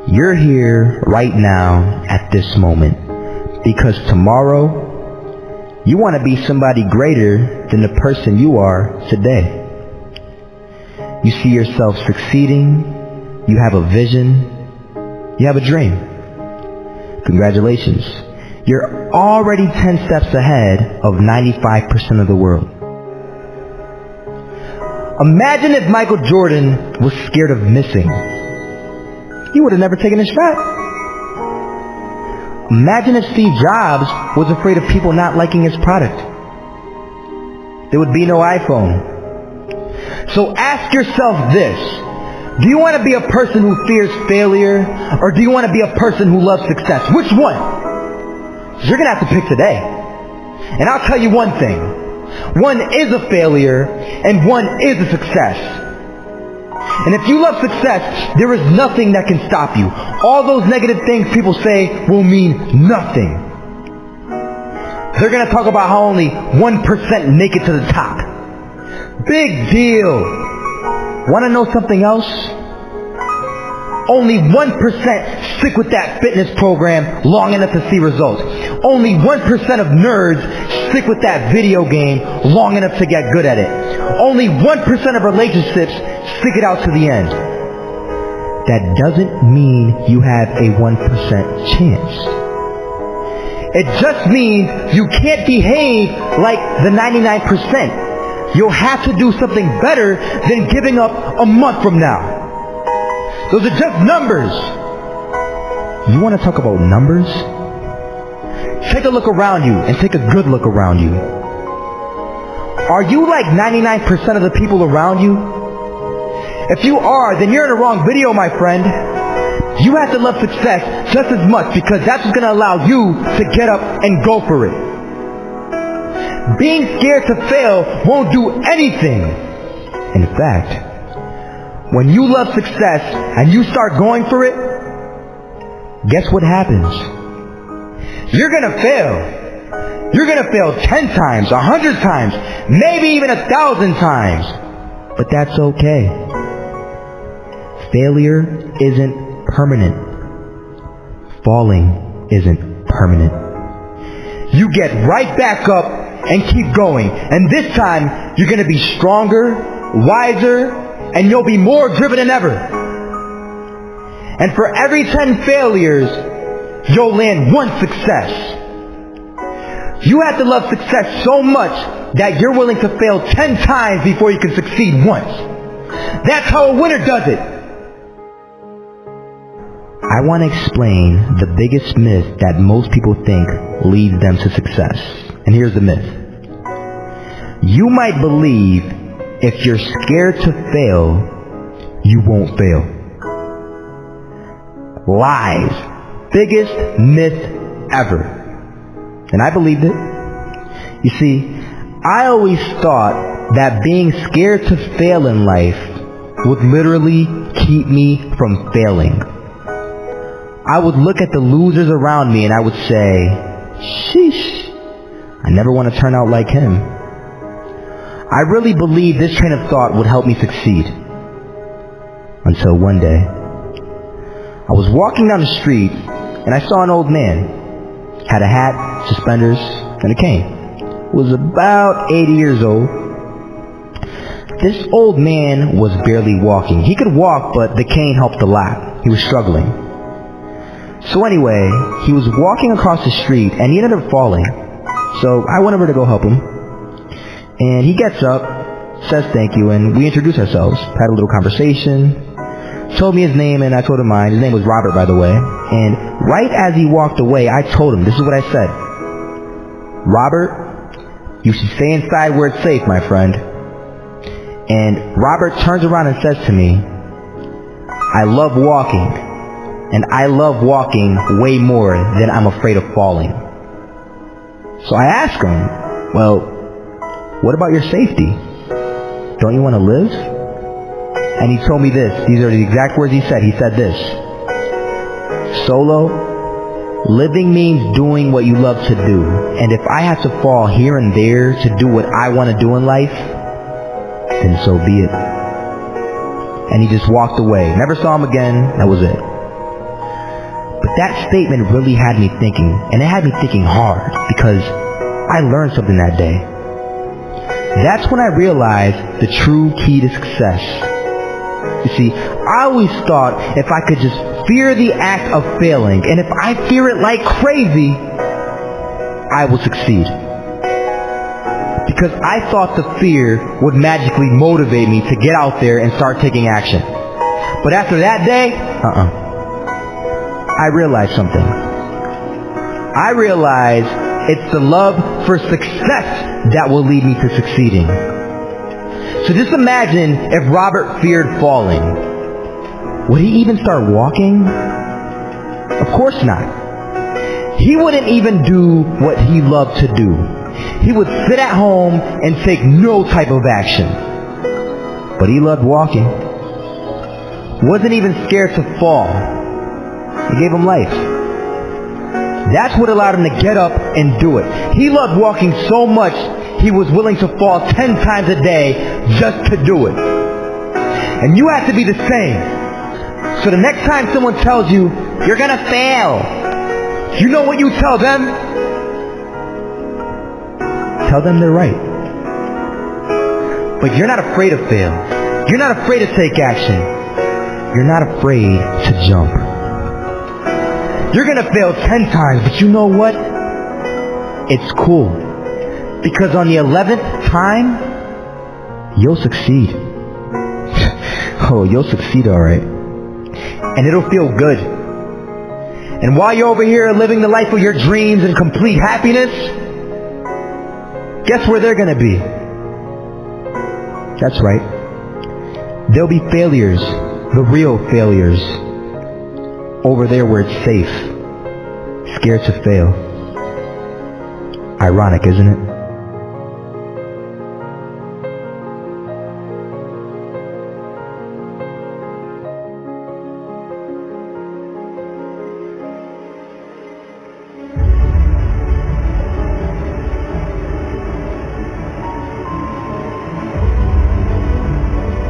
You're here right now at this moment because tomorrow you want to be somebody greater than the person you are today. You see yourself succeeding, you have a vision, you have a dream. Congratulations. You're already 10 steps ahead of 95% of the world. Imagine if Michael Jordan was scared of missing. He would have never taken his shot. Imagine if Steve Jobs was afraid of people not liking his product. There would be no iPhone. So ask yourself this. Do you want to be a person who fears failure, or do you want to be a person who loves success? Which one? You're going to have to pick today. And I'll tell you one thing. One is a failure, and one is a success. And if you love success, there is nothing that can stop you. All those negative things people say will mean nothing. They're going to talk about how only 1% make it to the top. Big deal. Want to know something else? Only 1% stick with that fitness program long enough to see results. Only 1% of nerds stick with that video game long enough to get good at it. Only 1% of relationships stick it out to the end. That doesn't mean you have a 1% chance. It just means you can't behave like the 99%. You'll have to do something better than giving up a month from now. Those are just numbers. You want to talk about numbers? Take a look around you and take a good look around you. Are you like 99% of the people around you? If you are, then you're in the wrong video, my friend. You have to love success just as much because that's what's going to allow you to get up and go for it. Being scared to fail won't do anything. In fact, when you love success and you start going for it, guess what happens? You're going to fail. You're going to fail 10 times, 100 times, maybe even 1,000 times. But that's okay. Failure isn't permanent. Falling isn't permanent. You get right back up and keep going. And this time, you're going to be stronger, wiser, and you'll be more driven than ever. And for every 10 failures, you'll land one success. You have to love success so much that you're willing to fail 10 times before you can succeed once. That's how a winner does it. I want to explain the biggest myth that most people think leads them to success. And here's the myth. You might believe if you're scared to fail, you won't fail. Lies. Biggest myth ever. And I believed it. You see, I always thought that being scared to fail in life would literally keep me from failing. I would look at the losers around me and I would say, sheesh, I never want to turn out like him. I really believed this train of thought would help me succeed. Until one day, I was walking down the street and I saw an old man. Had a hat, suspenders, and a cane. Was about 80 years old. This old man was barely walking. He could walk, but the cane helped a lot. He was struggling. So anyway, he was walking across the street and he ended up falling. So I went over to go help him. And he gets up, says thank you, and we introduced ourselves. Had a little conversation. Told me his name and I told him mine. His name was Robert, by the way. And right as he walked away, I told him, this is what I said. Robert, you should stay inside where it's safe, my friend. And Robert turns around and says to me, I love walking. And I love walking way more than I'm afraid of falling. So I asked him, well, what about your safety? Don't you want to live? And he told me this. These are the exact words he said. He said this. Solo, living means doing what you love to do. And if I have to fall here and there to do what I want to do in life, then so be it. And he just walked away. Never saw him again. That was it. that statement really had me thinking, and it had me thinking hard, because I learned something that day. That's when I realized the true key to success. You see, I always thought if I could just fear the act of failing, and if I fear it like crazy, I will succeed. Because I thought the fear would magically motivate me to get out there and start taking action. But after that day, I realized something. I realized it's the love for success that will lead me to succeeding. So just imagine if Robert feared falling. Would he even start walking? Of course not. He wouldn't even do what he loved to do. He would sit at home and take no type of action. But he loved walking. Wasn't even scared to fall. It gave him life. That's what allowed him to get up and do it. He loved walking so much, he was willing to fall 10 times a day just to do it. And you have to be the same. So the next time someone tells you, you're gonna fail, you know what you tell them? Tell them they're right. But you're not afraid to fail. You're not afraid to take action. You're not afraid to jump. You're gonna fail 10 times, but you know what? It's cool. Because on the 11th time, you'll succeed. Oh, you'll succeed alright. And it'll feel good. And while you're over here living the life of your dreams and complete happiness, guess where they're gonna be? That's right. There'll be failures, the real failures, over there where it's safe, scared to fail. Ironic, isn't it?